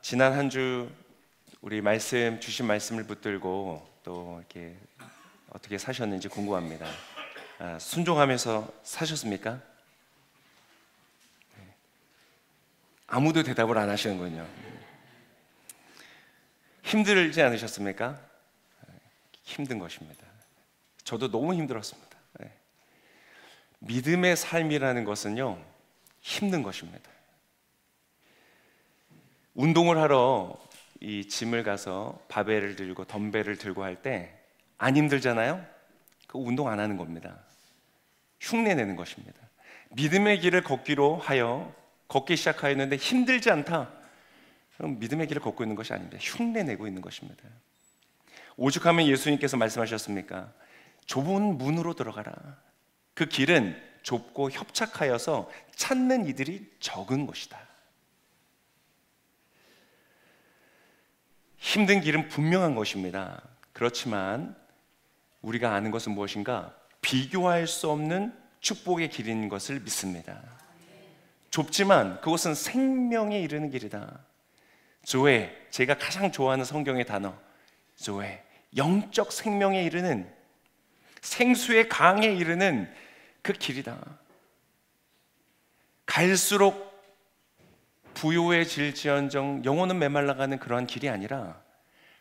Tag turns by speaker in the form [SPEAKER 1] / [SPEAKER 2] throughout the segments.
[SPEAKER 1] 지난 한 주 우리 주신 말씀을 붙들고 또 이렇게 어떻게 사셨는지 궁금합니다. 순종하면서 사셨습니까? 아무도 대답을 안 하시는군요. 힘들지 않으셨습니까? 힘든 것입니다. 저도 너무 힘들었습니다. 믿음의 삶이라는 것은요, 힘든 것입니다. 운동을 하러 이 짐을 가서 바벨을 들고 덤벨을 들고 할 때 안 힘들잖아요? 그 운동 안 하는 겁니다. 흉내 내는 것입니다. 믿음의 길을 걷기로 하여 걷기 시작하였는데 힘들지 않다. 그럼 믿음의 길을 걷고 있는 것이 아닙니다. 흉내 내고 있는 것입니다. 오죽하면 예수님께서 말씀하셨습니까? 좁은 문으로 들어가라. 그 길은 좁고 협착하여서 찾는 이들이 적은 것이다. 힘든 길은 분명한 것입니다. 그렇지만 우리가 아는 것은 무엇인가? 비교할 수 없는 축복의 길인 것을 믿습니다. 좁지만 그것은 생명에 이르는 길이다. 조회, 제가 가장 좋아하는 성경의 단어, 조회, 영적 생명에 이르는, 생수의 강에 이르는 그 길이다. 갈수록 부요해질지언정 영혼은 메말라가는 그러한 길이 아니라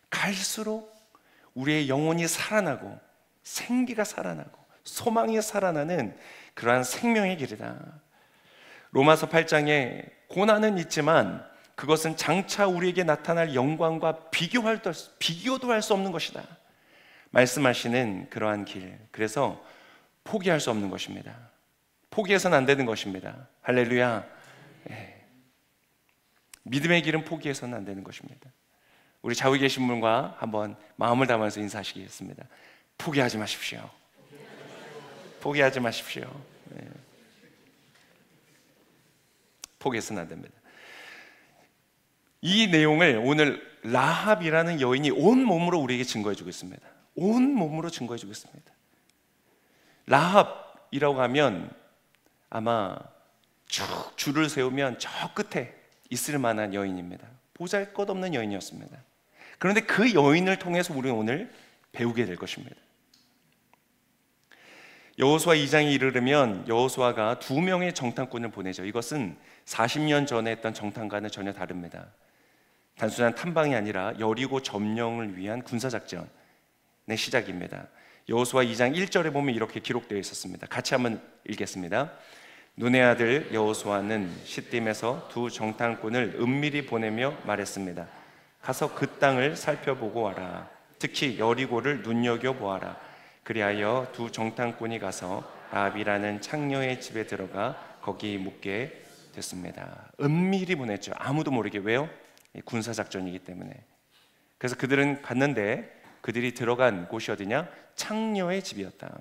[SPEAKER 1] 갈수록 우리의 영혼이 살아나고 생기가 살아나고 소망이 살아나는 그러한 생명의 길이다. 로마서 8장에 고난은 있지만 그것은 장차 우리에게 나타날 영광과 비교도 할 수 없는 것이다 말씀하시는 그러한 길. 그래서 포기할 수 없는 것입니다. 포기해서는 안 되는 것입니다. 할렐루야. 믿음의 길은 포기해서는 안 되는 것입니다. 우리 좌우에 계신 분과 한번 마음을 담아서 인사하시겠습니다. 포기하지 마십시오. 포기하지 마십시오. 포기해서는 안 됩니다. 이 내용을 오늘 라합이라는 여인이 온 몸으로 우리에게 증거해 주고 있습니다. 온 몸으로 증거해 주고 있습니다. 라합이라고 하면 아마 쭉 줄을 세우면 저 끝에 있을 만한 여인입니다. 보잘것없는 여인이었습니다. 그런데 그 여인을 통해서 우리는 오늘 배우게 될 것입니다. 여호수아 2장에 이르르면 여호수아가 2명의 정탐꾼을 보내죠. 이것은 40년 전에 했던 정탐과는 전혀 다릅니다. 단순한 탐방이 아니라 여리고 점령을 위한 군사작전의 시작입니다. 여호수아 2장 1절에 보면 이렇게 기록되어 있었습니다. 같이 한번 읽겠습니다. 눈의 아들 여호수아는 시딤에서 2 정탐꾼을 은밀히 보내며 말했습니다. 가서 그 땅을 살펴보고 와라. 특히 여리고를 눈여겨보아라. 그리하여 2 정탐꾼이 가서 라합이라는 창녀의 집에 들어가 거기 묵게 됐습니다. 은밀히 보냈죠. 아무도 모르게. 왜요? 군사작전이기 때문에. 그래서 그들은 갔는데 그들이 들어간 곳이 어디냐? 창녀의 집이었다.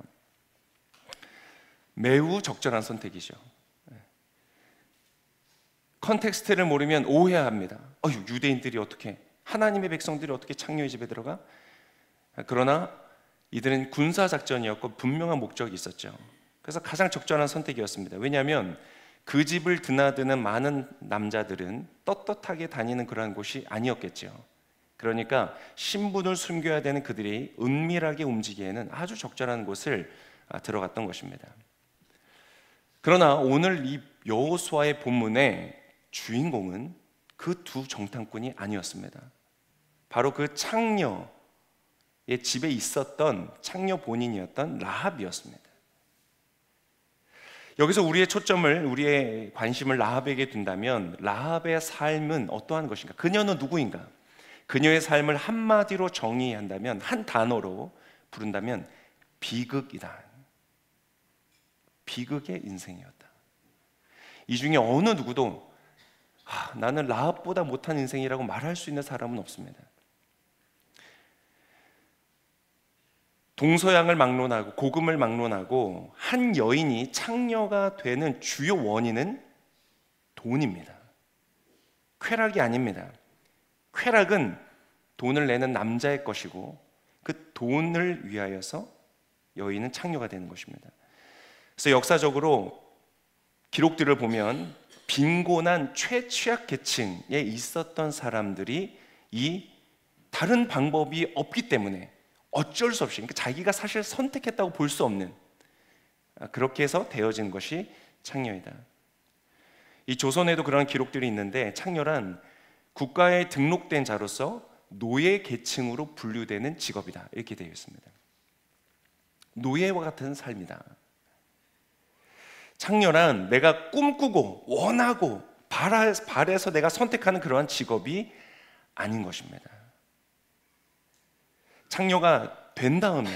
[SPEAKER 1] 매우 적절한 선택이죠. 컨텍스트를 모르면 오해합니다. 유대인들이 어떻게, 하나님의 백성들이 어떻게 창녀의 집에 들어가? 그러나 이들은 군사작전이었고 분명한 목적이 있었죠. 그래서 가장 적절한 선택이었습니다. 왜냐하면 그 집을 드나드는 많은 남자들은 떳떳하게 다니는 그러한 곳이 아니었겠죠. 그러니까 신분을 숨겨야 되는 그들이 은밀하게 움직이기에는 아주 적절한 곳을 들어갔던 것입니다. 그러나 오늘 이 여호수아의 본문의 주인공은 그 2 정탐꾼이 아니었습니다. 바로 그 창녀의 집에 있었던 창녀 본인이었던 라합이었습니다. 여기서 우리의 관심을 라합에게 둔다면 라합의 삶은 어떠한 것인가? 그녀는 누구인가? 그녀의 삶을 한마디로 정의한다면, 한 단어로 부른다면 비극이다. 비극의 인생이었다. 이 중에 어느 누구도 나는 라합보다 못한 인생이라고 말할 수 있는 사람은 없습니다. 동서양을 막론하고 복음을 막론하고 한 여인이 창녀가 되는 주요 원인은 돈입니다. 쾌락이 아닙니다. 쾌락은 돈을 내는 남자의 것이고 그 돈을 위하여서 여인은 창녀가 되는 것입니다. 그래서 역사적으로 기록들을 보면 빈곤한 최취약 계층에 있었던 사람들이 이 다른 방법이 없기 때문에 어쩔 수 없이, 그러니까 자기가 사실 선택했다고 볼 수 없는, 그렇게 해서 되어진 것이 창녀이다. 이 조선에도 그런 기록들이 있는데, 창녀란 국가에 등록된 자로서 노예 계층으로 분류되는 직업이다, 이렇게 되어 있습니다. 노예와 같은 삶이다. 창녀란 내가 꿈꾸고 원하고 바라서 내가 선택하는 그러한 직업이 아닌 것입니다. 창녀가 된 다음에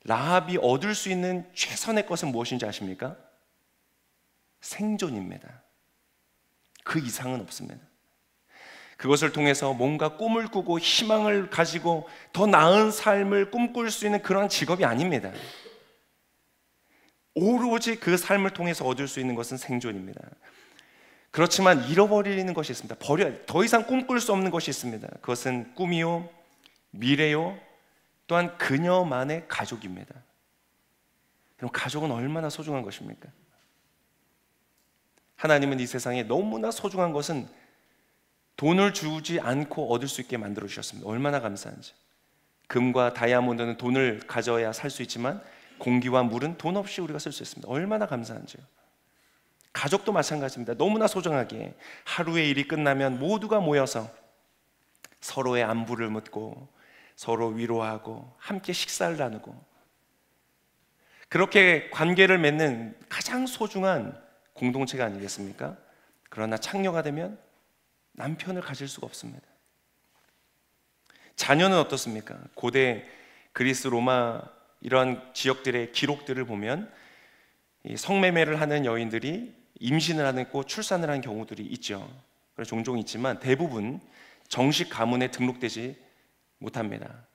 [SPEAKER 1] 라합이 얻을 수 있는 최선의 것은 무엇인지 아십니까? 생존입니다. 그 이상은 없습니다. 그것을 통해서 뭔가 꿈을 꾸고 희망을 가지고 더 나은 삶을 꿈꿀 수 있는 그런 직업이 아닙니다. 오로지 그 삶을 통해서 얻을 수 있는 것은 생존입니다. 그렇지만 잃어버리는 것이 있습니다. 더 이상 꿈꿀 수 없는 것이 있습니다. 그것은 꿈이요, 미래요, 또한 그녀만의 가족입니다. 그럼 가족은 얼마나 소중한 것입니까? 하나님은 이 세상에 너무나 소중한 것은 돈을 주지 않고 얻을 수 있게 만들어 주셨습니다. 얼마나 감사한지. 금과 다이아몬드는 돈을 가져야 살 수 있지만 공기와 물은 돈 없이 우리가 쓸 수 있습니다. 얼마나 감사한지요. 가족도 마찬가지입니다. 너무나 소중하게 하루의 일이 끝나면 모두가 모여서 서로의 안부를 묻고 서로 위로하고 함께 식사를 나누고, 그렇게 관계를 맺는 가장 소중한 공동체가 아니겠습니까? 그러나 창녀가 되면 남편을 가질 수가 없습니다. 자녀는 어떻습니까? 고대 그리스, 로마 이러한 지역들의 기록들을 보면 이 성매매를 하는 여인들이 임신을 하고 출산을 하는 경우들이 있죠. 종종 있지만 대부분 정식 가문에 등록되지 못합니다.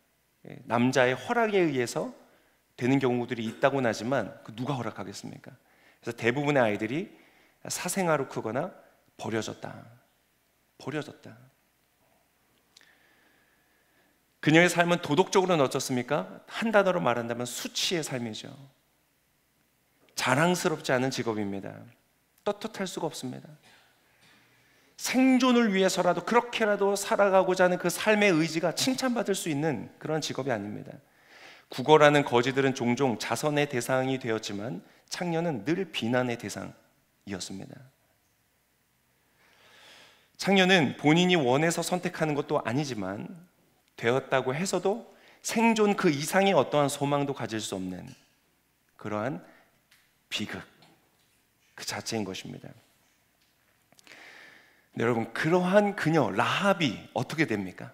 [SPEAKER 1] 남자의 허락에 의해서 되는 경우들이 있다고는 하지만 누가 허락하겠습니까? 그래서 대부분의 아이들이 사생아로 크거나 버려졌다. 그녀의 삶은 도덕적으로는 어떻습니까? 한 단어로 말한다면 수치의 삶이죠. 자랑스럽지 않은 직업입니다. 떳떳할 수가 없습니다. 생존을 위해서라도 그렇게라도 살아가고자 하는 그 삶의 의지가 칭찬받을 수 있는 그런 직업이 아닙니다. 구걸하는 거지들은 종종 자선의 대상이 되었지만 창녀는 늘 비난의 대상이었습니다. 창녀는 본인이 원해서 선택하는 것도 아니지만 되었다고 해서도 생존 그 이상의 어떠한 소망도 가질 수 없는 그러한 비극 그 자체인 것입니다. 네, 여러분, 그러한 그녀 라합이 어떻게 됩니까?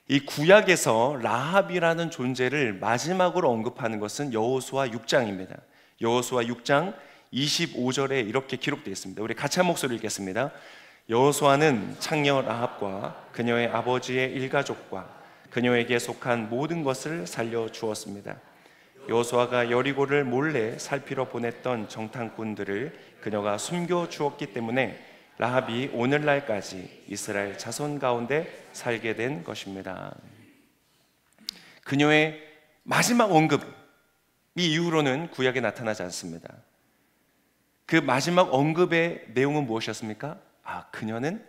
[SPEAKER 1] 이 구약에서 라합이라는 존재를 마지막으로 언급하는 것은 여호수아 6장입니다. 여호수아 6장 25절에 이렇게 기록되어 있습니다. 우리 같이 한 목소리 읽겠습니다. 여호수아는 창녀 라합과 그녀의 아버지의 일가족과 그녀에게 속한 모든 것을 살려주었습니다. 여호수아가 여리고를 몰래 살피러 보냈던 정탐꾼들을 그녀가 숨겨주었기 때문에 라합이 오늘날까지 이스라엘 자손 가운데 살게 된 것입니다. 그녀의 마지막 언급, 이 이후로는 구약에 나타나지 않습니다. 그 마지막 언급의 내용은 무엇이었습니까? 그녀는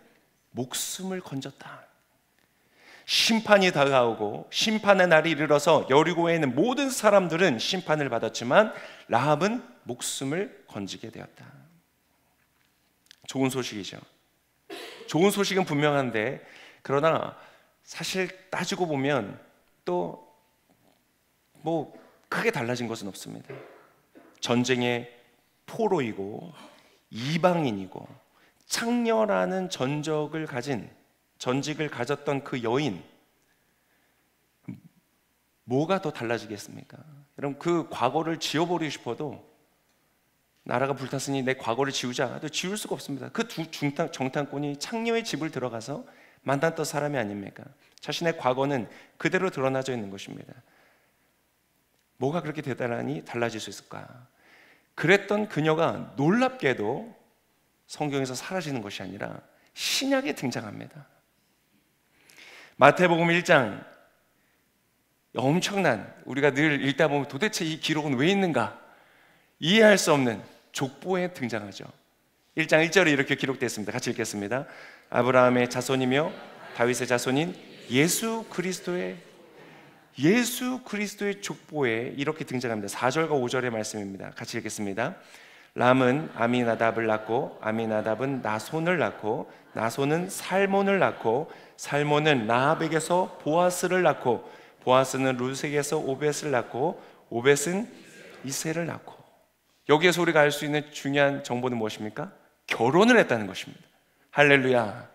[SPEAKER 1] 목숨을 건졌다. 심판이 다가오고 심판의 날이 이르러서 여리고에 있는 모든 사람들은 심판을 받았지만 라합은 목숨을 건지게 되었다. 좋은 소식이죠. 좋은 소식은 분명한데, 그러나 사실 따지고 보면 또 뭐 크게 달라진 것은 없습니다. 전쟁의 포로이고 이방인이고 창녀라는 전직을 가졌던 그 여인, 뭐가 더 달라지겠습니까? 여러분, 그 과거를 지워버리고 싶어도 나라가 불탔으니 내 과거를 지우자, 또 지울 수가 없습니다. 그 두 정탐꾼이 창녀의 집을 들어가서 만났던 사람이 아닙니까? 자신의 과거는 그대로 드러나져 있는 것입니다. 뭐가 그렇게 대단하니 달라질 수 있을까? 그랬던 그녀가 놀랍게도 성경에서 사라지는 것이 아니라 신약에 등장합니다. 마태복음 1장, 엄청난, 우리가 늘 읽다 보면 도대체 이 기록은 왜 있는가 이해할 수 없는 족보에 등장하죠. 1장 1절에 이렇게 기록되어 있습니다. 같이 읽겠습니다. 아브라함의 자손이며 다윗의 자손인 예수 그리스도의 족보에 이렇게 등장합니다. 4절과 5절의 말씀입니다. 같이 읽겠습니다. 람은 아미나답을 낳고 아미나답은 나손을 낳고 나손은 살몬을 낳고 살몬은 라합에게서 보아스를 낳고 보아스는 룻에게서 오벳을 낳고 오벳은 이새를 낳고. 여기에서 우리가 알 수 있는 중요한 정보는 무엇입니까? 결혼을 했다는 것입니다. 할렐루야.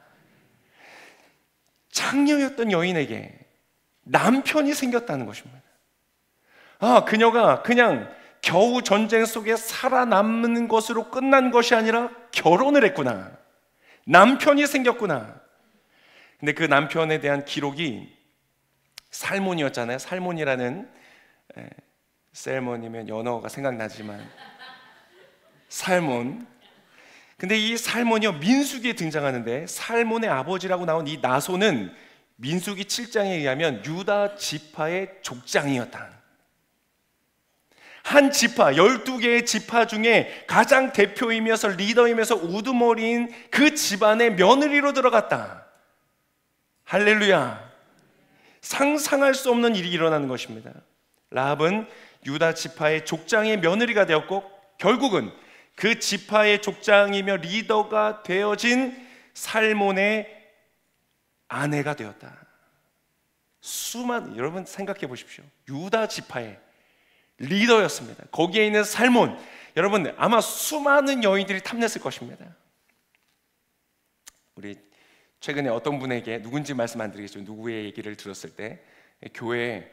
[SPEAKER 1] 창녀였던 여인에게 남편이 생겼다는 것입니다. 그녀가 그냥 겨우 전쟁 속에 살아남는 것으로 끝난 것이 아니라 결혼을 했구나. 남편이 생겼구나. 근데 그 남편에 대한 기록이 살몬이었잖아요. 살몬이라는, 셀몬이면 연어가 생각나지만 살몬. 근데 이 살몬이요, 민수기에 등장하는데 살몬의 아버지라고 나온 이 나손은 민수기 7장에 의하면 유다 지파의 족장이었다. 한 지파, 12개의 지파 중에 가장 대표이면서 리더이면서 우두머리인 그 집안의 며느리로 들어갔다. 할렐루야. 상상할 수 없는 일이 일어나는 것입니다. 라합은 유다 지파의 족장의 며느리가 되었고 결국은 그 지파의 족장이며 리더가 되어진 살몬의 아내가 되었다. 여러분 생각해 보십시오. 유다 지파의 리더였습니다. 거기에 있는 살몬, 여러분 아마 수많은 여인들이 탐냈을 것입니다. 우리 최근에 어떤 분에게, 누군지 말씀 안 드리겠지만 누구의 얘기를 들었을 때 교회에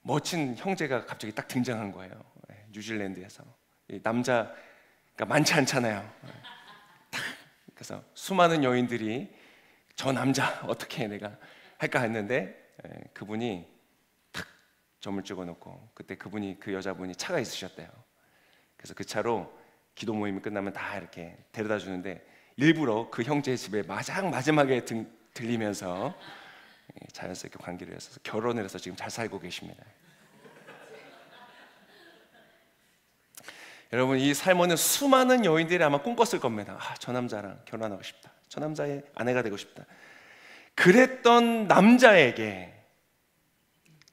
[SPEAKER 1] 멋진 형제가 갑자기 딱 등장한 거예요. 뉴질랜드에서. 남자가 많지 않잖아요. 그래서 수많은 여인들이 저 남자 어떻게 내가 할까 했는데 그분이 탁 점을 찍어놓고, 그때 그 여자분이 차가 있으셨대요. 그래서 그 차로 기도 모임이 끝나면 다 이렇게 데려다 주는데 일부러 그 형제의 집에 마지막에 들리면서 자연스럽게 관계를 해서 결혼을 해서 지금 잘 살고 계십니다. 여러분, 이 살몬은 수많은 여인들이 아마 꿈꿨을 겁니다. 저 남자랑 결혼하고 싶다. 저 남자의 아내가 되고 싶다. 그랬던 남자에게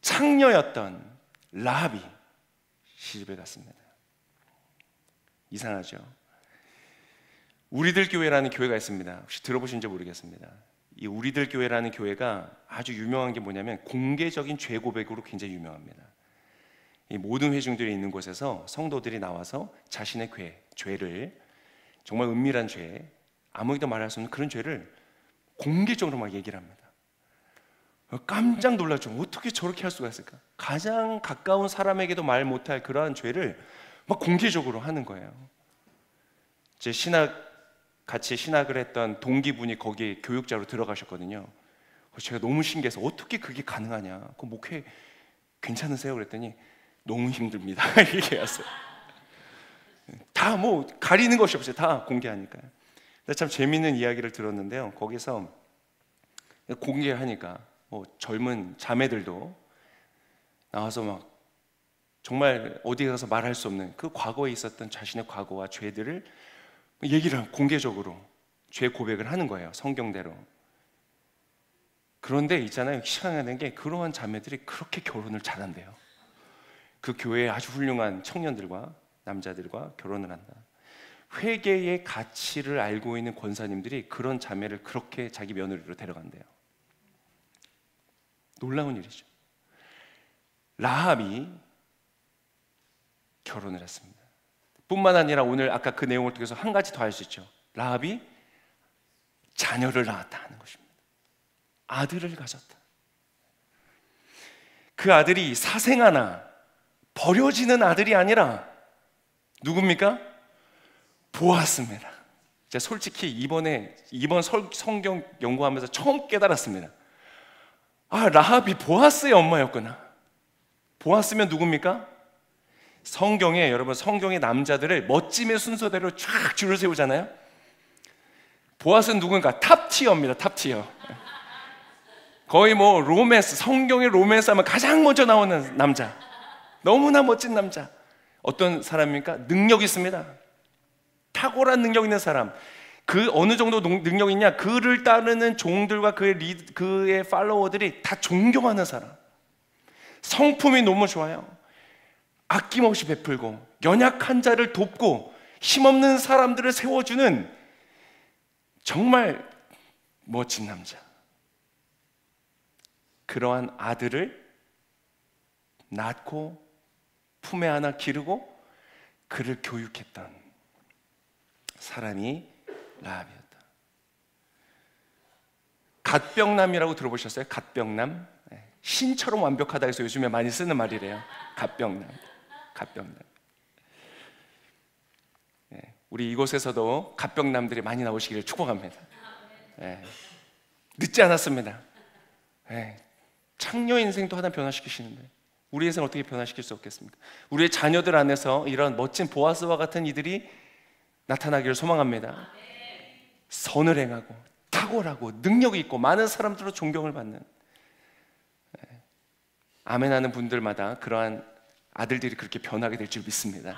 [SPEAKER 1] 창녀였던 라합이 시집에 갔습니다. 이상하죠? 우리들 교회라는 교회가 있습니다. 혹시 들어보신지 모르겠습니다. 이 우리들 교회라는 교회가 아주 유명한 게 뭐냐면 공개적인 죄 고백으로 굉장히 유명합니다. 이 모든 회중들이 있는 곳에서 성도들이 나와서 자신의 죄를, 정말 은밀한 죄, 아무에게도 말할 수 없는 그런 죄를 공개적으로 막 얘기를 합니다. 깜짝 놀랐죠. 어떻게 저렇게 할 수가 있을까? 가장 가까운 사람에게도 말 못할 그러한 죄를 막 공개적으로 하는 거예요. 같이 신학을 했던 동기분이 거기에 교육자로 들어가셨거든요. 제가 너무 신기해서 어떻게 그게 가능하냐? 그 목회 괜찮으세요? 그랬더니 너무 힘듭니다. 이렇게 했어요. 다 뭐 가리는 것이 없어요. 다 공개하니까요. 근데 참 재미있는 이야기를 들었는데요. 거기서 공개하니까 젊은 자매들도 나와서 막 정말 어디 가서 말할 수 없는 그 과거에 있었던 자신의 과거와 죄들을 얘기를 공개적으로 죄 고백을 하는 거예요. 성경대로. 그런데 있잖아요, 희한한 게 그러한 자매들이 그렇게 결혼을 잘한대요. 그 교회에 아주 훌륭한 청년들과 남자들과 결혼을 한다. 회개의 가치를 알고 있는 권사님들이 그런 자매를 그렇게 자기 며느리로 데려간대요. 놀라운 일이죠. 라합이 결혼을 했습니다. 뿐만 아니라 오늘 아까 그 내용을 통해서 한 가지 더 알 수 있죠. 라합이 자녀를 낳았다 하는 것입니다. 아들을 가졌다. 그 아들이 사생아나 버려지는 아들이 아니라 누굽니까? 보았습니다. 제가 솔직히 이번 성경 연구하면서 처음 깨달았습니다. 라합이 보아스의 엄마였구나. 보아스면 누굽니까? 성경에, 여러분, 성경의 남자들을 멋짐의 순서대로 쫙 줄을 세우잖아요. 보아스는 누군가? 탑티어입니다. 탑티어. 거의 로맨스, 성경의 로맨스 하면 가장 먼저 나오는 남자. 너무나 멋진 남자. 어떤 사람입니까? 능력 있습니다. 탁월한 능력 있는 사람, 그 어느 정도 능력 있냐? 그를 따르는 종들과 그의 팔로워들이 다 존경하는 사람. 성품이 너무 좋아요. 아낌없이 베풀고 연약한 자를 돕고 힘없는 사람들을 세워주는 정말 멋진 남자. 그러한 아들을 낳고 품에 안아 기르고 그를 교육했던 사람이 라합이었다. 갓병남이라고 들어보셨어요? 갓병남? 신처럼 완벽하다 해서 요즘에 많이 쓰는 말이래요. 갓병남. 우리 이곳에서도 갓병남들이 많이 나오시기를 축복합니다. 늦지 않았습니다. 창녀 인생도 하나 변화시키시는데 우리 인생 어떻게 변화시킬 수 없겠습니까? 우리의 자녀들 안에서 이런 멋진 보아스와 같은 이들이 나타나기를 소망합니다. 선을 행하고 탁월하고 능력이 있고 많은 사람들로 존경을 받는, 아멘하는 분들마다 그러한 아들들이 그렇게 변하게 될 줄 믿습니다.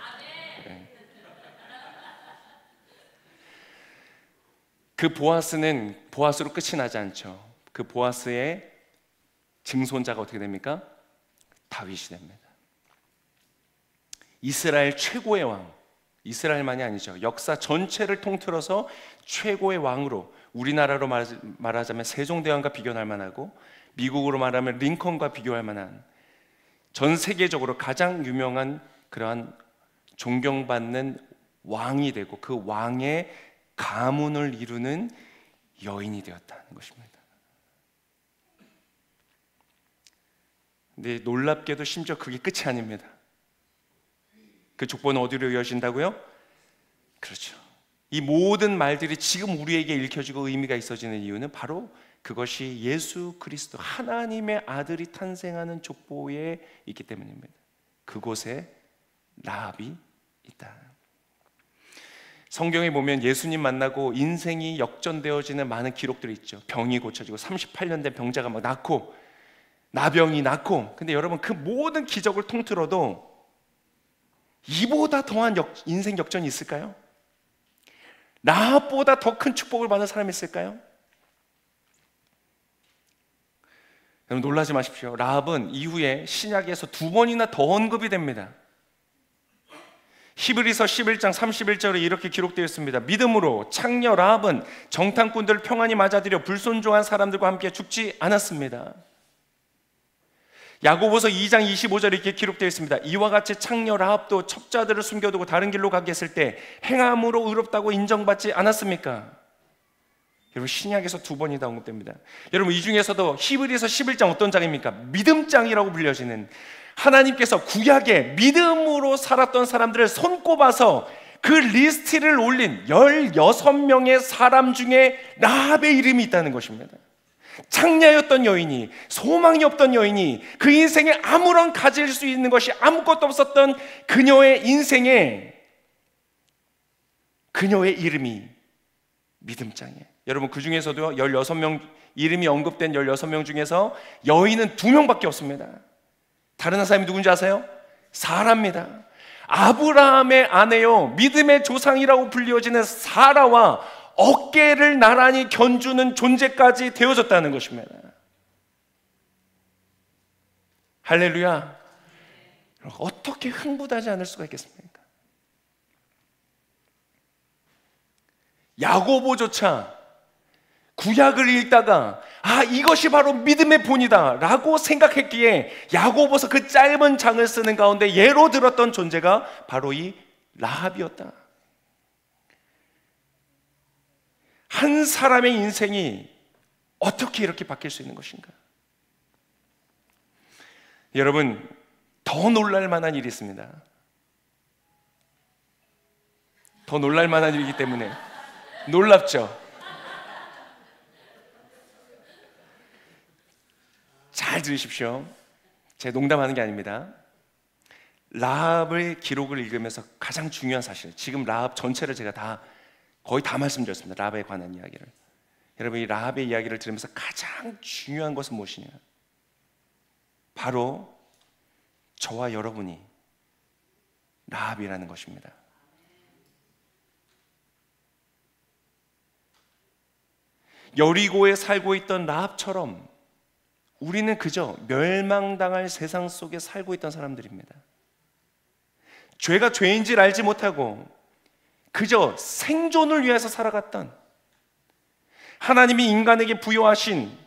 [SPEAKER 1] 그 보아스는 보아스로 끝이 나지 않죠. 그 보아스의 증손자가 어떻게 됩니까? 다윗이 됩니다. 이스라엘 최고의 왕, 이스라엘만이 아니죠. 역사 전체를 통틀어서 최고의 왕으로, 우리나라로 말하자면 세종대왕과 비교할 만하고, 미국으로 말하면 링컨과 비교할 만한, 전 세계적으로 가장 유명한 그러한 존경받는 왕이 되고 그 왕의 가문을 이루는 여인이 되었다는 것입니다. 근데 놀랍게도 심지어 그게 끝이 아닙니다. 그 족보는 어디로 이어진다고요? 그렇죠. 이 모든 말들이 지금 우리에게 읽혀지고 의미가 있어지는 이유는 바로 그것이 예수 그리스도 하나님의 아들이 탄생하는 족보에 있기 때문입니다. 그곳에 라합이 있다. 성경에 보면 예수님 만나고 인생이 역전되어지는 많은 기록들이 있죠. 병이 고쳐지고 38년 된 병자가 막 낫고, 나병이 낫고. 근데 여러분, 그 모든 기적을 통틀어도 이보다 더한 인생 역전이 있을까요? 라합보다 더 큰 축복을 받는 사람이 있을까요? 여러분 놀라지 마십시오. 라합은 이후에 신약에서 2번이나 더 언급이 됩니다. 히브리서 11장 31절에 이렇게 기록되어 있습니다. 믿음으로 창녀 라합은 정탐꾼들을 평안히 맞아들여 불순종한 사람들과 함께 죽지 않았습니다. 야고보서 2장 25절에 이렇게 기록되어 있습니다. 이와 같이 창녀 라합도 첩자들을 숨겨두고 다른 길로 가게 했을 때 행함으로 의롭다고 인정받지 않았습니까? 여러분 신약에서 2번이 다 언급됩니다. 여러분 이 중에서도 히브리서 11장 어떤 장입니까? 믿음장이라고 불려지는, 하나님께서 구약에 믿음으로 살았던 사람들을 손꼽아서 그 리스트를 올린 16명의 사람 중에 라합의 이름이 있다는 것입니다. 창녀였던 여인이, 소망이 없던 여인이, 그 인생에 아무런 가질 수 있는 것이 아무것도 없었던 그녀의 인생에 그녀의 이름이 믿음장이에요. 여러분 그 중에서도 16명 이름이 언급된 16명 중에서 여인은 2명밖에 없습니다. 다른 한 사람이 누군지 아세요? 사라입니다. 아브라함의 아내요, 믿음의 조상이라고 불리워지는 사라와 어깨를 나란히 견주는 존재까지 되어졌다는 것입니다. 할렐루야. 어떻게 흥분하지 않을 수가 있겠습니까? 야고보조차 구약을 읽다가 이것이 바로 믿음의 본이다 라고 생각했기에 야고보서 그 짧은 장을 쓰는 가운데 예로 들었던 존재가 바로 이 라합이었다. 한 사람의 인생이 어떻게 이렇게 바뀔 수 있는 것인가? 여러분 더 놀랄 만한 일이 있습니다. 더 놀랄 만한 일이기 때문에 놀랍죠? 잘 들으십시오. 제가 농담하는 게 아닙니다. 라합의 기록을 읽으면서 가장 중요한 사실, 지금 라합 전체를 제가 거의 다 말씀드렸습니다. 라합에 관한 이야기를. 여러분 이 라합의 이야기를 들으면서 가장 중요한 것은 무엇이냐? 바로 저와 여러분이 라합이라는 것입니다. 여리고에 살고 있던 라합처럼 우리는 그저 멸망당할 세상 속에 살고 있던 사람들입니다. 죄가 죄인지를 알지 못하고 그저 생존을 위해서 살아갔던, 하나님이 인간에게 부여하신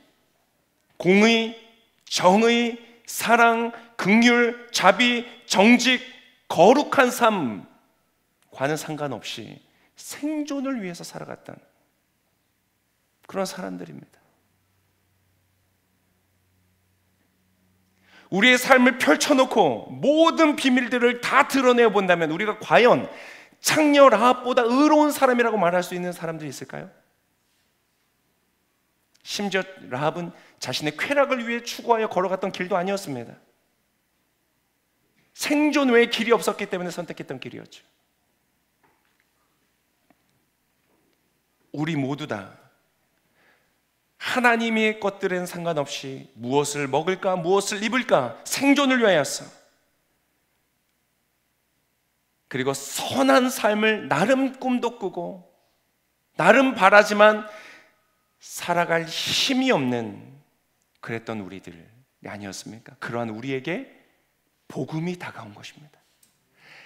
[SPEAKER 1] 공의, 정의, 사랑, 긍휼, 자비, 정직, 거룩한 삶과는 상관없이 생존을 위해서 살아갔던 그런 사람들입니다. 우리의 삶을 펼쳐놓고 모든 비밀들을 다 드러내어 본다면 우리가 과연 창녀 라합보다 의로운 사람이라고 말할 수 있는 사람들이 있을까요? 심지어 라합은 자신의 쾌락을 위해 추구하여 걸어갔던 길도 아니었습니다. 생존 외에 길이 없었기 때문에 선택했던 길이었죠. 우리 모두 다 하나님의 것들엔 상관없이 무엇을 먹을까, 무엇을 입을까 생존을 위하여서, 그리고 선한 삶을 나름 꿈도 꾸고 나름 바라지만 살아갈 힘이 없는 그랬던 우리들이 아니었습니까? 그러한 우리에게 복음이 다가온 것입니다.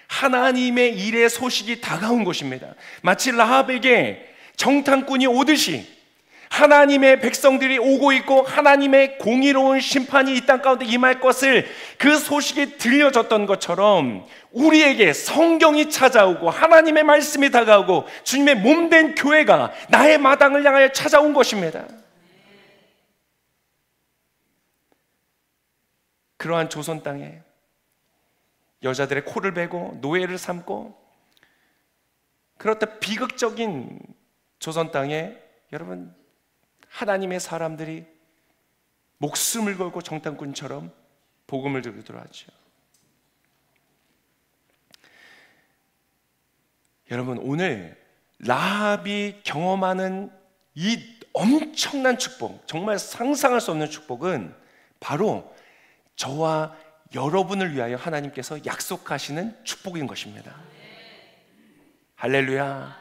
[SPEAKER 1] 하나님의 일의 소식이 다가온 것입니다. 마치 라합에게 정탐꾼이 오듯이 하나님의 백성들이 오고 있고 하나님의 공의로운 심판이 이 땅 가운데 임할 것을 그 소식이 들려졌던 것처럼 우리에게 성경이 찾아오고 하나님의 말씀이 다가오고 주님의 몸된 교회가 나의 마당을 향하여 찾아온 것입니다. 그러한 조선 땅에 여자들의 코를 베고 노예를 삼고 그렇다 비극적인 조선 땅에 여러분 하나님의 사람들이 목숨을 걸고 정탐꾼처럼 복음을 들고 들어왔죠. 여러분, 오늘 라합이 경험하는 이 엄청난 축복, 정말 상상할 수 없는 축복은 바로 저와 여러분을 위하여 하나님께서 약속하시는 축복인 것입니다. 할렐루야.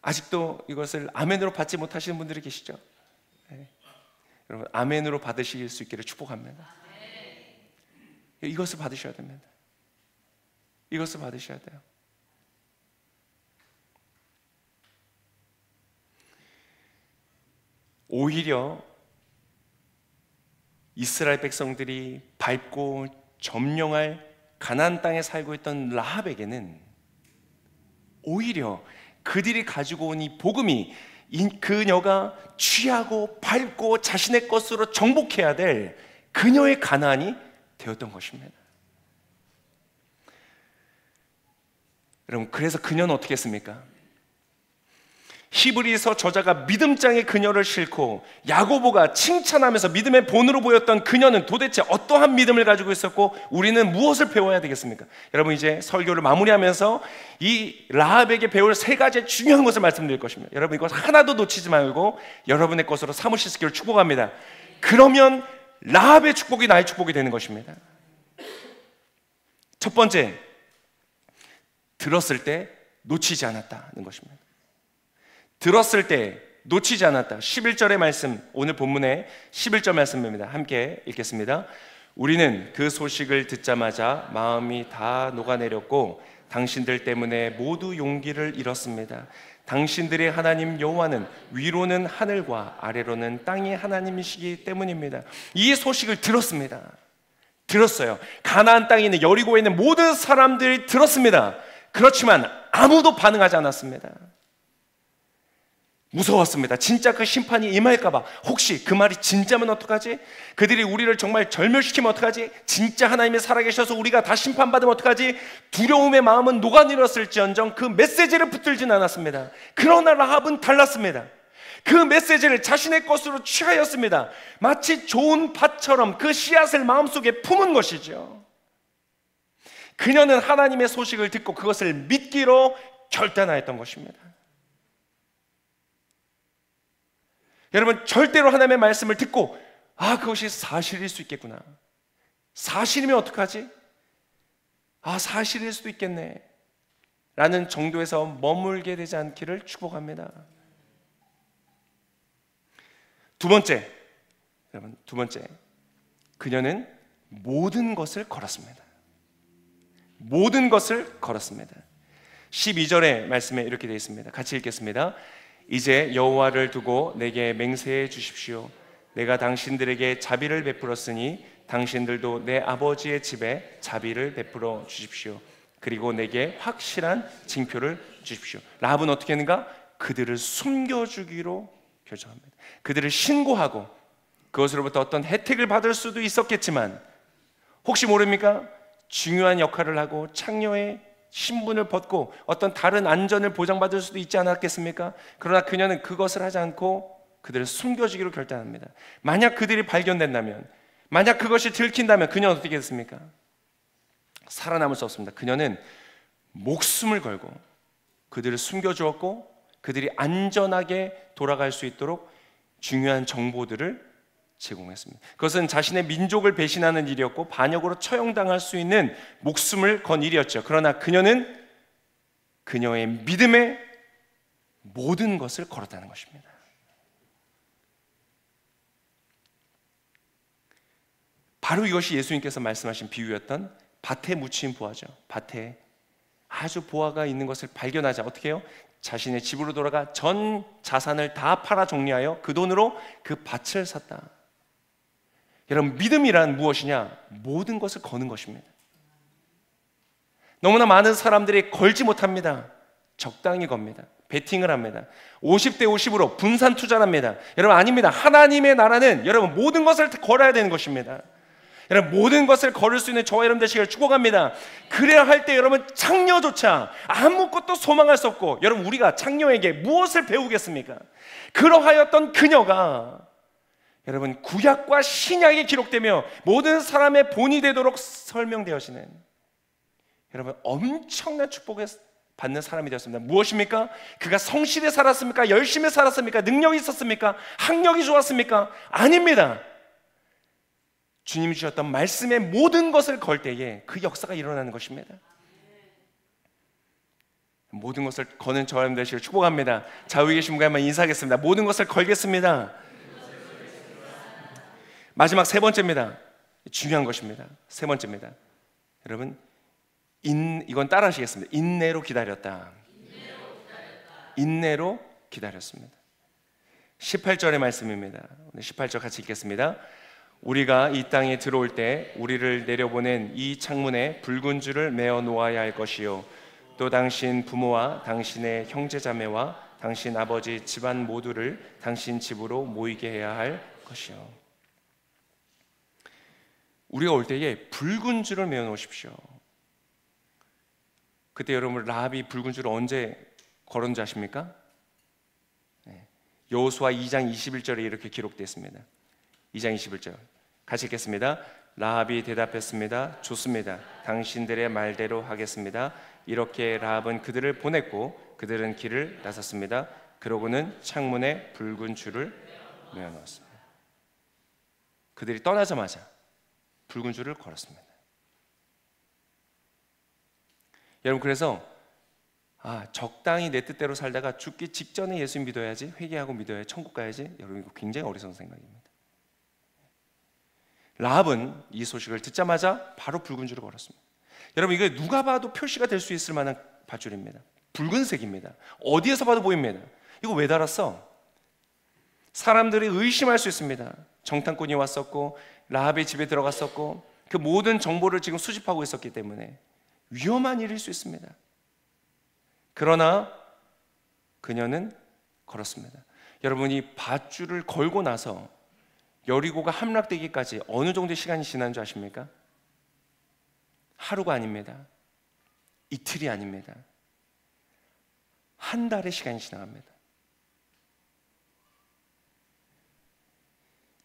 [SPEAKER 1] 아직도 이것을 아멘으로 받지 못하시는 분들이 계시죠? 네. 여러분, 아멘으로 받으실 수 있기를 축복합니다. 이것을 받으셔야 됩니다. 이것을 받으셔야 돼요. 오히려 이스라엘 백성들이 밟고 점령할 가나안 땅에 살고 있던 라합에게는 오히려 그들이 가지고 온 이 복음이 그녀가 취하고 밟고 자신의 것으로 정복해야 될 그녀의 가나안이 되었던 것입니다. 여러분, 그래서 그녀는 어떻게 했습니까? 히브리서 저자가 믿음장에 그녀를 싣고 야고보가 칭찬하면서 믿음의 본으로 보였던 그녀는 도대체 어떠한 믿음을 가지고 있었고 우리는 무엇을 배워야 되겠습니까? 여러분, 이제 설교를 마무리하면서 이 라합에게 배울 세 가지 중요한 것을 말씀드릴 것입니다. 여러분, 이것 하나도 놓치지 말고 여러분의 것으로 삼으실 수 있기를 축복합니다. 그러면 라합의 축복이 나의 축복이 되는 것입니다. 첫 번째, 들었을 때 놓치지 않았다는 것입니다. 들었을 때 놓치지 않았다. 11절의 말씀, 오늘 본문의 11절 말씀입니다. 함께 읽겠습니다. 우리는 그 소식을 듣자마자 마음이 다 녹아내렸고 당신들 때문에 모두 용기를 잃었습니다. 당신들의 하나님 여호와는 위로는 하늘과 아래로는 땅의 하나님이시기 때문입니다. 이 소식을 들었습니다. 들었어요. 가나안 땅에 있는 여리고에 있는 모든 사람들이 들었습니다. 그렇지만 아무도 반응하지 않았습니다. 무서웠습니다. 진짜 그 심판이 임할까봐. 혹시 그 말이 진짜면 어떡하지? 그들이 우리를 정말 절멸시키면 어떡하지? 진짜 하나님이 살아계셔서 우리가 다 심판받으면 어떡하지? 두려움의 마음은 녹아내렸을지언정 그 메시지를 붙들진 않았습니다. 그러나 라합은 달랐습니다. 그 메시지를 자신의 것으로 취하였습니다. 마치 좋은 밭처럼 그 씨앗을 마음속에 품은 것이죠. 그녀는 하나님의 소식을 듣고 그것을 믿기로 결단하였던 것입니다. 여러분, 절대로 하나님의 말씀을 듣고 그것이 사실일 수 있겠구나, 사실이면 어떡하지? 사실일 수도 있겠네 라는 정도에서 머물게 되지 않기를 축복합니다. 두 번째, 여러분, 두 번째, 그녀는 모든 것을 걸었습니다. 모든 것을 걸었습니다. 12절의 말씀에 이렇게 되어 있습니다. 같이 읽겠습니다. 이제 여호와를 두고 내게 맹세해 주십시오. 내가 당신들에게 자비를 베풀었으니 당신들도 내 아버지의 집에 자비를 베풀어 주십시오. 그리고 내게 확실한 징표를 주십시오. 라합은 어떻게 했는가? 그들을 숨겨주기로 결정합니다. 그들을 신고하고 그것으로부터 어떤 혜택을 받을 수도 있었겠지만 혹시 모릅니까? 중요한 역할을 하고 창녀의 신분을 벗고 어떤 다른 안전을 보장받을 수도 있지 않았겠습니까? 그러나 그녀는 그것을 하지 않고 그들을 숨겨주기로 결단합니다. 만약 그들이 발견된다면, 만약 그것이 들킨다면 그녀는 어떻게 했습니까? 살아남을 수 없습니다. 그녀는 목숨을 걸고 그들을 숨겨주었고 그들이 안전하게 돌아갈 수 있도록 중요한 정보들을 제공했습니다. 그것은 자신의 민족을 배신하는 일이었고 반역으로 처형당할 수 있는 목숨을 건 일이었죠. 그러나 그녀는 그녀의 믿음에 모든 것을 걸었다는 것입니다. 바로 이것이 예수님께서 말씀하신 비유였던 밭에 묻힌 보화죠. 밭에 아주 보화가 있는 것을 발견하자 어떻게 해요? 자신의 집으로 돌아가 전 자산을 다 팔아 정리하여 그 돈으로 그 밭을 샀다. 여러분, 믿음이란 무엇이냐? 모든 것을 거는 것입니다. 너무나 많은 사람들이 걸지 못합니다. 적당히 겁니다. 베팅을 합니다. 50대 50으로 분산 투자를 합니다. 여러분, 아닙니다. 하나님의 나라는 여러분 모든 것을 걸어야 되는 것입니다. 여러분, 모든 것을 걸을 수 있는 저와 여러분 되시기를 축복합니다. 그래야 할 때 여러분 창녀조차 아무것도 소망할 수 없고, 여러분 우리가 창녀에게 무엇을 배우겠습니까? 그러하였던 그녀가 여러분 구약과 신약에 기록되며 모든 사람의 본이 되도록 설명되어지는 여러분 엄청난 축복을 받는 사람이 되었습니다. 무엇입니까? 그가 성실히 살았습니까? 열심히 살았습니까? 능력이 있었습니까? 학력이 좋았습니까? 아닙니다. 주님이 주셨던 말씀의 모든 것을 걸 때에 그 역사가 일어나는 것입니다. 모든 것을 거는 저와 여러분 되시기를 축복합니다. 좌우에 계신 분과 한번 인사하겠습니다. 모든 것을 걸겠습니다. 마지막 세 번째입니다. 중요한 것입니다. 세 번째입니다. 여러분, 이건 따라 하시겠습니다. 인내로 기다렸다. 인내로 기다렸습니다. 18절의 말씀입니다. 오늘 18절 같이 읽겠습니다. 우리가 이 땅에 들어올 때 우리를 내려보낸 이 창문에 붉은 줄을 메어 놓아야 할 것이요, 또 당신 부모와 당신의 형제자매와 당신 아버지 집안 모두를 당신 집으로 모이게 해야 할 것이요. 우리가 올 때에 붉은 줄을 메어 놓으십시오. 그때 여러분 라합이 붉은 줄을 언제 걸었는지 아십니까? 여호수아 2장 21절에 이렇게 기록되어 있습니다. 2장 21절 같이 읽겠습니다. 라합이 대답했습니다. 좋습니다. 당신들의 말대로 하겠습니다. 이렇게 라합은 그들을 보냈고 그들은 길을 나섰습니다. 그러고는 창문에 붉은 줄을 메어 놓았습니다. 그들이 떠나자마자 붉은 줄을 걸었습니다. 여러분, 그래서 적당히 내 뜻대로 살다가 죽기 직전에 예수 믿어야지, 회개하고 믿어야 천국 가야지, 여러분 이거 굉장히 어리석은 생각입니다. 라합은 이 소식을 듣자마자 바로 붉은 줄을 걸었습니다. 여러분, 이거 누가 봐도 표시가 될 수 있을 만한 밧줄입니다. 붉은색입니다. 어디에서 봐도 보입니다. 이거 왜 달았어? 사람들이 의심할 수 있습니다. 정탐꾼이 왔었고 라합의 집에 들어갔었고 그 모든 정보를 지금 수집하고 있었기 때문에 위험한 일일 수 있습니다. 그러나 그녀는 걸었습니다. 여러분, 이 밧줄을 걸고 나서 여리고가 함락되기까지 어느 정도의 시간이 지난 줄 아십니까? 하루가 아닙니다. 이틀이 아닙니다. 한 달의 시간이 지나갑니다.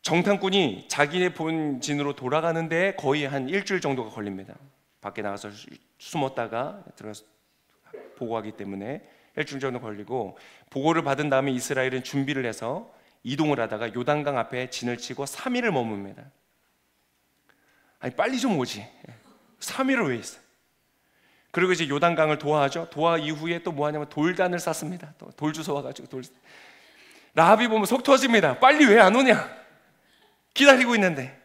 [SPEAKER 1] 정탐꾼이 자기의 본진으로 돌아가는 데 거의 한 일주일 정도가 걸립니다. 밖에 나가서 숨었다가 들어가서 보고하기 때문에 일주일 정도 걸리고, 보고를 받은 다음에 이스라엘은 준비를 해서 이동을 하다가 요단강 앞에 진을 치고 3일을 머뭅니다. 아니 빨리 좀 오지. 3일을 왜 있어? 그리고 이제 요단강을 도하하죠. 도하 이후에 또 뭐 하냐면 돌단을 쌓습니다. 또 돌 주워 와가지고 라합이 보면 속 터집니다. 빨리 왜 안 오냐? 기다리고 있는데.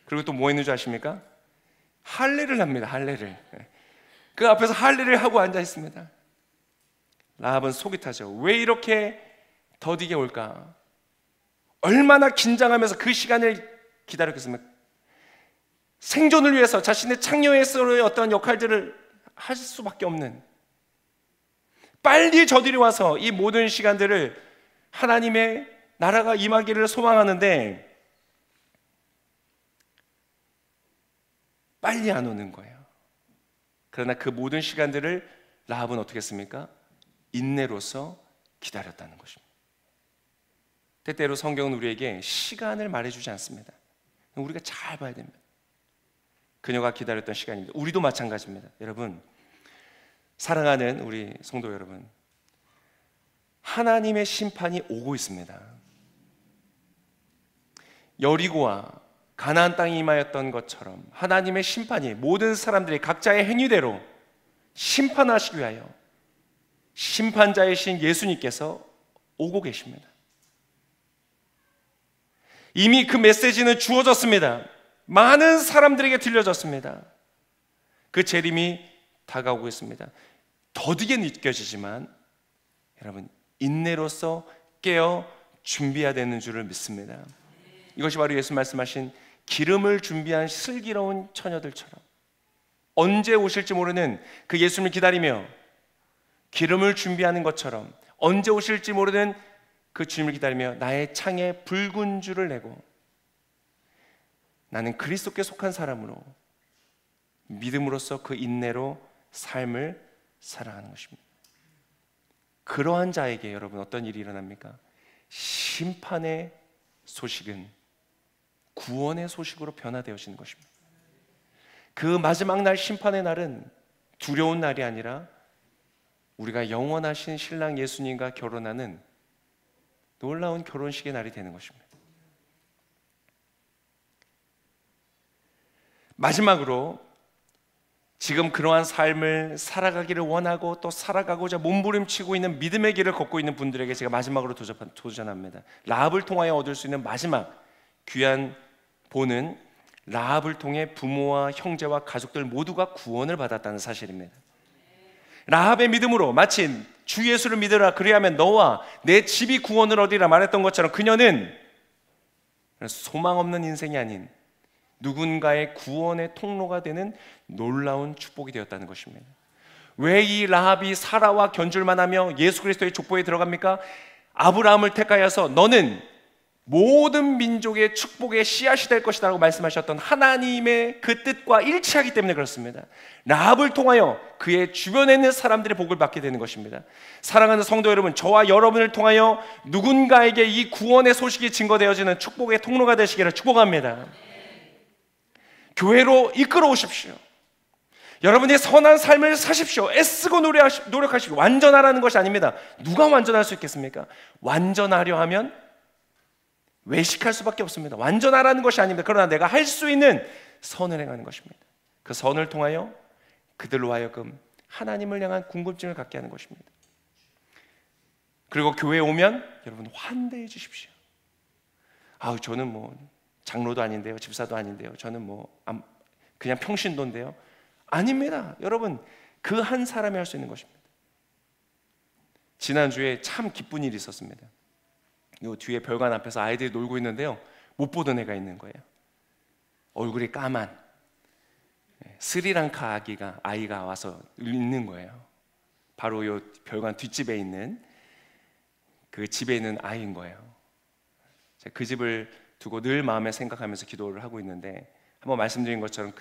[SPEAKER 1] 그리고 또 뭐 했는 줄 아십니까? 할례를 합니다. 할례를. 그 앞에서 할례를 하고 앉아 있습니다. 라합은 속이 타죠. 왜 이렇게 더디게 올까? 얼마나 긴장하면서 그 시간을 기다렸겠습니까? 생존을 위해서 자신의 창녀에서의 어떤 역할들을 할 수밖에 없는, 빨리 저들이 와서 이 모든 시간들을 하나님의 나라가 임하기를 소망하는데 빨리 안 오는 거예요. 그러나 그 모든 시간들을 라합은 어떻게 했습니까? 인내로서 기다렸다는 것입니다. 때때로 성경은 우리에게 시간을 말해주지 않습니다. 우리가 잘 봐야 됩니다. 그녀가 기다렸던 시간입니다. 우리도 마찬가지입니다. 여러분, 사랑하는 우리 성도 여러분, 하나님의 심판이 오고 있습니다. 여리고와 가나안 땅이 임하였던 것처럼 하나님의 심판이 모든 사람들이 각자의 행위대로 심판하시기 위하여 심판자이신 예수님께서 오고 계십니다. 이미 그 메시지는 주어졌습니다. 많은 사람들에게 들려졌습니다. 그 재림이 다가오고 있습니다. 더디게 느껴지지만 여러분, 인내로서 깨어 준비해야 되는 줄을 믿습니다. 이것이 바로 예수 말씀하신 기름을 준비한 슬기로운 처녀들처럼 언제 오실지 모르는 그 예수님을 기다리며 기름을 준비하는 것처럼 언제 오실지 모르는 그 주님을 기다리며 나의 창에 붉은 줄을 내고 나는 그리스도께 속한 사람으로 믿음으로써 그 인내로 삶을 살아가는 것입니다. 그러한 자에게 여러분 어떤 일이 일어납니까? 심판의 소식은 구원의 소식으로 변화되어지는 것입니다. 그 마지막 날 심판의 날은 두려운 날이 아니라 우리가 영원하신 신랑 예수님과 결혼하는 놀라운 결혼식의 날이 되는 것입니다. 마지막으로 지금 그러한 삶을 살아가기를 원하고 또 살아가고자 몸부림치고 있는 믿음의 길을 걷고 있는 분들에게 제가 마지막으로 도전합니다. 라합을 통하여 얻을 수 있는 마지막 귀한 본은 라합을 통해 부모와 형제와 가족들 모두가 구원을 받았다는 사실입니다. 라합의 믿음으로 마치 주 예수를 믿으라 그리하면 너와 내 집이 구원을 얻으리라 말했던 것처럼 그녀는 소망 없는 인생이 아닌 누군가의 구원의 통로가 되는 놀라운 축복이 되었다는 것입니다. 왜 이 라합이 사라와 견줄만 하며 예수 그리스도의 족보에 들어갑니까? 아브라함을 택하여서 너는 모든 민족의 축복의 씨앗이 될 것이다 라고 말씀하셨던 하나님의 그 뜻과 일치하기 때문에 그렇습니다. 라합을 통하여 그의 주변에 있는 사람들의 복을 받게 되는 것입니다. 사랑하는 성도 여러분, 저와 여러분을 통하여 누군가에게 이 구원의 소식이 증거되어지는 축복의 통로가 되시기를 축복합니다. 교회로 이끌어 오십시오. 여러분의 선한 삶을 사십시오. 애쓰고 노력하십시오. 완전하라는 것이 아닙니다. 누가 완전할 수 있겠습니까? 완전하려 하면 외식할 수밖에 없습니다. 완전하라는 것이 아닙니다. 그러나 내가 할 수 있는 선을 행하는 것입니다. 그 선을 통하여 그들로 하여금 하나님을 향한 궁금증을 갖게 하는 것입니다. 그리고 교회에 오면 여러분 환대해 주십시오. 저는 뭐 장로도 아닌데요, 집사도 아닌데요, 저는 뭐 그냥 평신도인데요. 아닙니다. 여러분, 그 한 사람이 할 수 있는 것입니다. 지난주에 참 기쁜 일이 있었습니다. 요 뒤에 별관 앞에서 아이들이 놀고 있는데요, 못 보던 애가 있는 거예요. 얼굴이 까만 스리랑카 아이가 와서 있는 거예요. 바로 요 별관 뒷집에 있는 그 집에 있는 아이인 거예요. 제가 그 집을 두고 늘 마음에 생각하면서 기도를 하고 있는데, 한번 말씀드린 것처럼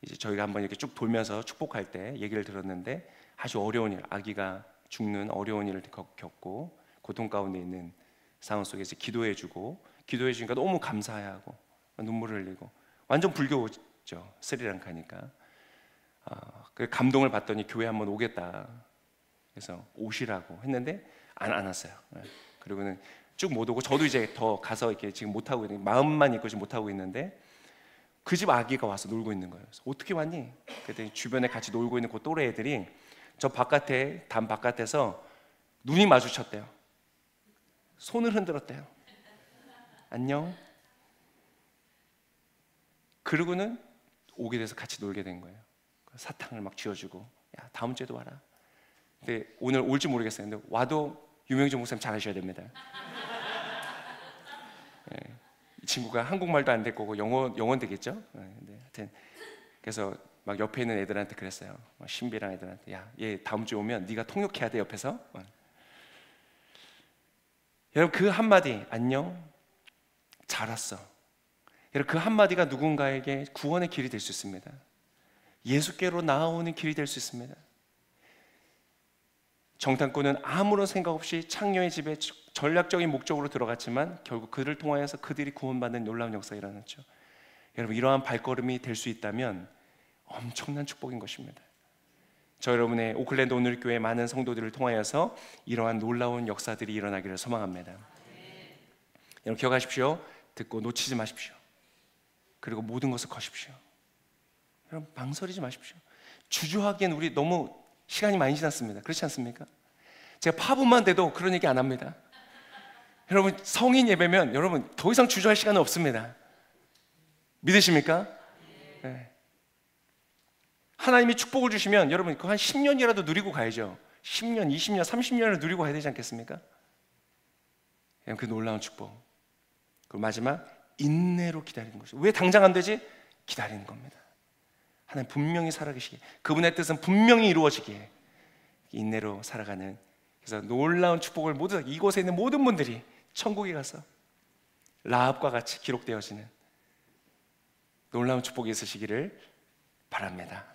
[SPEAKER 1] 이제 저희가 한번 이렇게 쭉 돌면서 축복할 때 얘기를 들었는데, 아주 어려운 일, 아기가 죽는 어려운 일을 겪고 고통 가운데 있는 상황 속에서 기도해 주니까 너무 감사해하고 눈물을 흘리고, 완전 불교죠, 스리랑카니까. 그 감동을 받더니 교회 한번 오겠다 그래서 오시라고 했는데 안 왔어요. 그리고는 쭉 못 오고, 저도 이제 더 가서 이렇게 지금 못 하고 있는, 마음만 있고 지금 못 하고 있는데, 그 집 아기가 와서 놀고 있는 거예요. 그래서 어떻게 왔니? 그랬더니 주변에 같이 놀고 있는 그 또래 애들이 저 바깥에, 담 바깥에서 눈이 마주쳤대요. 손을 흔들었대요. 안녕. 그러고는 오게 돼서 같이 놀게 된 거예요. 사탕을 막 쥐어주고, 야 다음 주에도 와라. 근데 오늘 올지 모르겠어요. 근데 와도 유명정 목사님 잘하셔야 됩니다. 네, 이 친구가 한국말도 안 될 거고 영어 되겠죠. 네, 근데 하여튼 그래서 막 옆에 있는 애들한테 그랬어요. 신비랑 애들한테, 야, 얘 다음 주에 오면 네가 통역해야 돼 옆에서. 여러분 그 한마디, 안녕, 잘 왔어. 여러분 그 한마디가 누군가에게 구원의 길이 될 수 있습니다. 예수께로 나아오는 길이 될 수 있습니다. 정탐꾼은 아무런 생각 없이 창녀의 집에 전략적인 목적으로 들어갔지만 결국 그를 통하여서 그들이 구원받는 놀라운 역사가 일어났죠. 여러분 이러한 발걸음이 될 수 있다면 엄청난 축복인 것입니다. 저 여러분의 오클랜드 오늘교회 많은 성도들을 통하여서 이러한 놀라운 역사들이 일어나기를 소망합니다. 여러분 기억하십시오. 듣고 놓치지 마십시오. 그리고 모든 것을 거십시오. 여러분 망설이지 마십시오. 주저하기엔 우리 너무 시간이 많이 지났습니다. 그렇지 않습니까? 제가 파분만 돼도 그런 얘기 안 합니다. 여러분 성인 예배면 여러분 더 이상 주저할 시간은 없습니다. 믿으십니까? 네. 하나님이 축복을 주시면 여러분 그거 한 10년이라도 누리고 가야죠. 10년, 20년, 30년을 누리고 가야 되지 않겠습니까? 그 놀라운 축복. 그리고 마지막 인내로 기다리는 것이죠. 왜 당장 안 되지? 기다리는 겁니다. 하나님 분명히 살아계시기에, 그분의 뜻은 분명히 이루어지기에 인내로 살아가는, 그래서 놀라운 축복을 모두 이곳에 있는 모든 분들이 천국에 가서 라합과 같이 기록되어지는 놀라운 축복이 있으시기를 바랍니다.